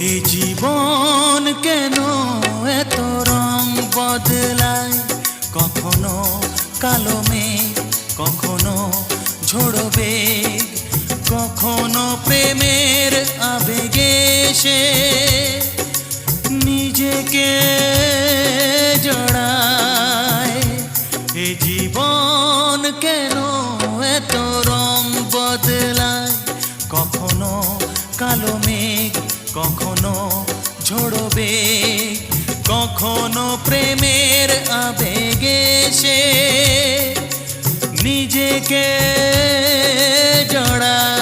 এ জীবন কেন এত রং বদলায়, কখনো কালো মেঘ, কখনো ঝোড়ো বেগ, কখনো প্রেমের আবেগে সে নিজেকে জড়ায়। এ জীবন কেন এত রং বদলায়, কখনো কালো মেঘ, কখনো ঝোড়ো বেগ, কখনো প্রেমের আবেগে সে নিজেকে জড়ায়।